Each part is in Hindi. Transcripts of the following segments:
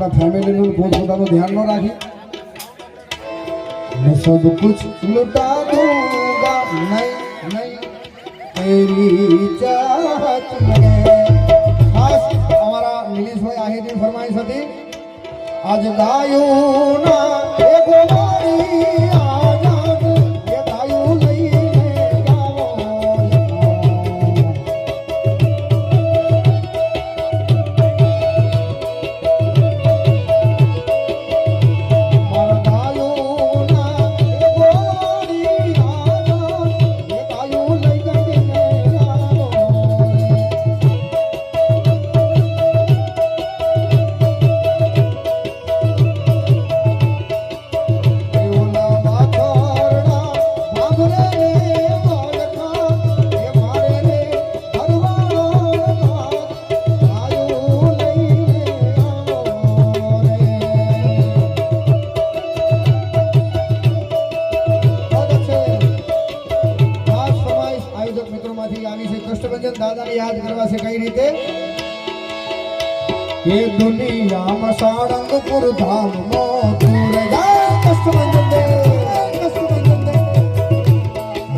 अपना फैमिली નું પોતાનું ધ્યાન ન રાખી मैं सब कुछ लुटा दूंगा नहीं नहीं तेरी चाहत में खास हमारा नीलेश भाई आहिर फरमाइश थी आज गायो ना एगो मारी आजाद ये गायो लईने गावो मारा गायो ना एगो मारी आजाद ये गायो लईने गावो दादा ने याद करवा से कई रीते ये दुनिया में सारंगपुर धाम मोटूर जा कष्टभंजन दे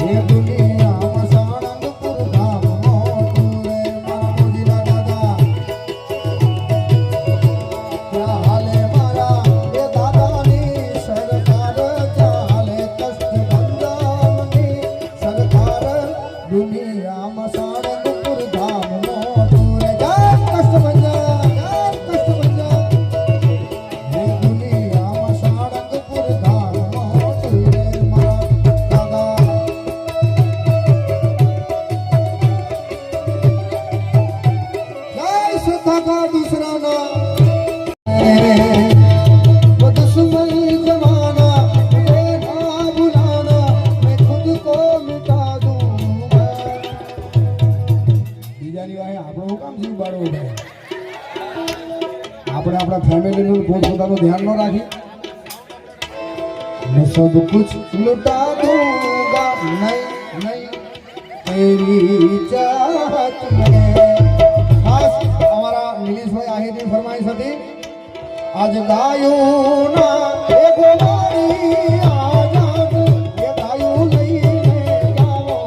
ये दुनिया में सारंगपुर धाम मोटूर मारा मोजीला दादा क्या हाले मारा ये दादा नी सरकार चाले कष्टभंजन नी सरकार दुनिया में આપણે આપણા ફેમિલી નું પોતાનું ધ્યાન ન રાખી मैं सब कुछ लुटा दूंगा नहीं नहीं तेरी चाहत में खास हमारा नीलेश भाई आहिर फरमाइश थी आज गायो ना एगो मारी आजाद ये गायो लईने गावो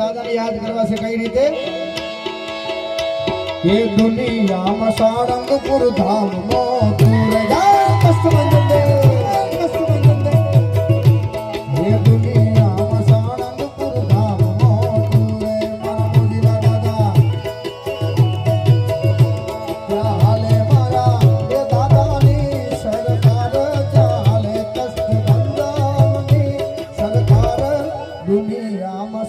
दादा ने याद करवा से कई रीते ये दुनिया में सारंगपुर धाम मोटूर जा कष्टभंजन दे ये दुनिया में सारंगपुर धाम मोटूर मारा मोजीला दादा क्या हाले मारा ये दादा नी सरकार चाले कष्टभंजन नी सरकार दुनिया में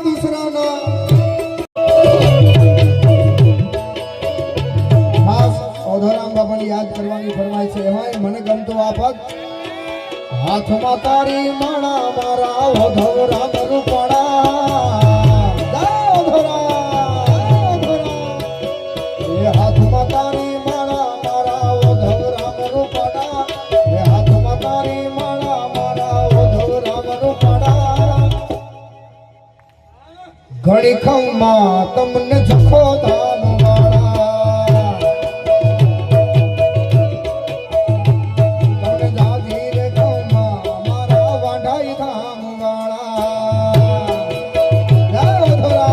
दूसरा ना खास औधराम बाबा ने याद करवानी फरमाई છે એમાં મને ગમતો આ પદ હાથમાં તારી માણા મારા ઓધવરામ રૂપડા જય ઓધરામ એ હાથમાં તારી માણા મારા ઓધવરામ રૂપડા એ હાથમાં તારી માણા મારા ઓધવરામ રૂપડા घड़ी खम्मा तमने झखो धाम वाला तमने जागी रे खम्मा मारा वांढाई धाम वाला जय ओधरा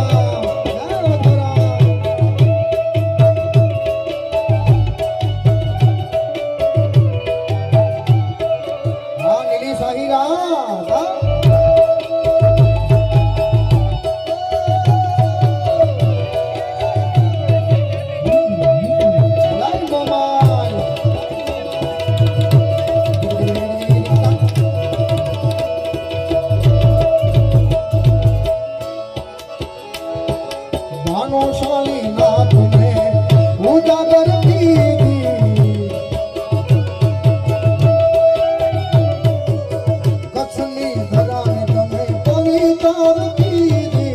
बलशाली नाथ ने उजागर कीधी कच्छनी धरा ने तमे पवित्र कीधी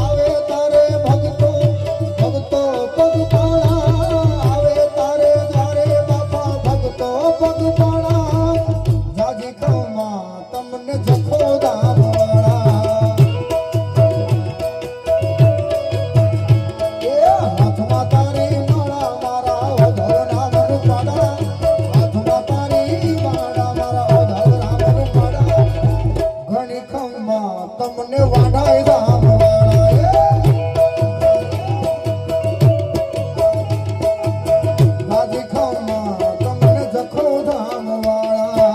आवे तारे भक्तो भक्तो पग पाणा आवे तारे तारे बापा भक्तो पग पाणा जाजी कमा तमने जखो दाम वाला ए हाथमा तारी माळा मारा ओधव नाम रूपाड़ा हाथमा तारी माळा मारा ओधव नाम रूपाड़ा घणी खमा तमने वाडाई दाम वाला जाजी खमा तमने जखो दाम वाला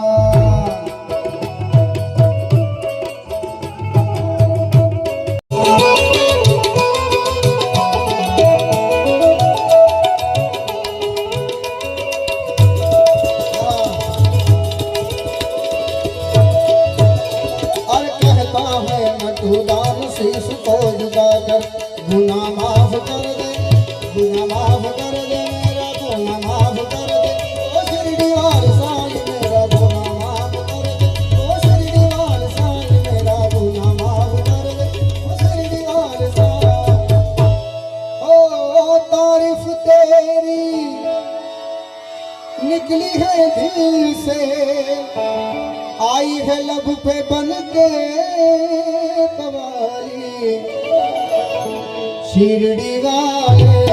और कहता है नटुदान शीश को जुगाकर गुना माफ कर दे गुना माफ कर दे मेरा गुना माफ कर दे ओ शिरडी वाल साईं मेरा गुना माफ कर दे ओ शिरडी वाल साईं मेरा गुना माफ कर दे ओ शिरडी वाल साईं ओ तारीफ तेरी निकली है दिल से आई है लब पे बन के कवाली शिरडी वाले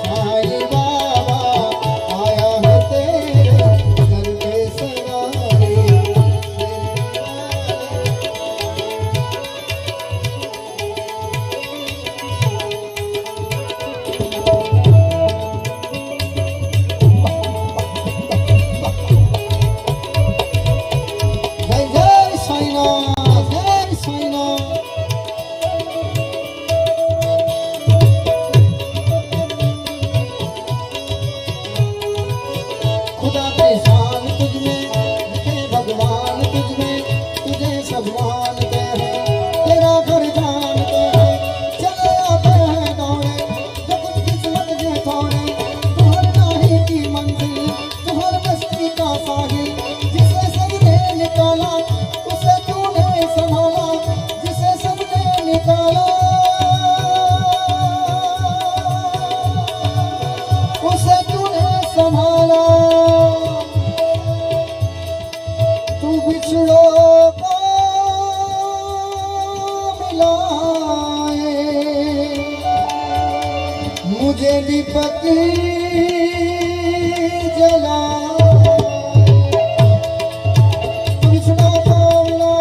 साईं बाबा आया है तेरे घर पे सवारी शिरडी वाले जय जय साईनाथ जय साईनाथ खुदा के शान तुझ में लिखे भगवान तुझ में तुझे सब मानते हैं तेरा घर जानते हैं चले आते हैं दौड़े जो कुछ किस्मत के थोड़े तुहर नाही की मंजिल तुहर बस्ती का साहिल जिसे सबने निकाला उसे तूने संभाला जिसे सबने निकाला उसे तूने संभाला तू बिछड़ो को मिलाए मुझे भी फकीर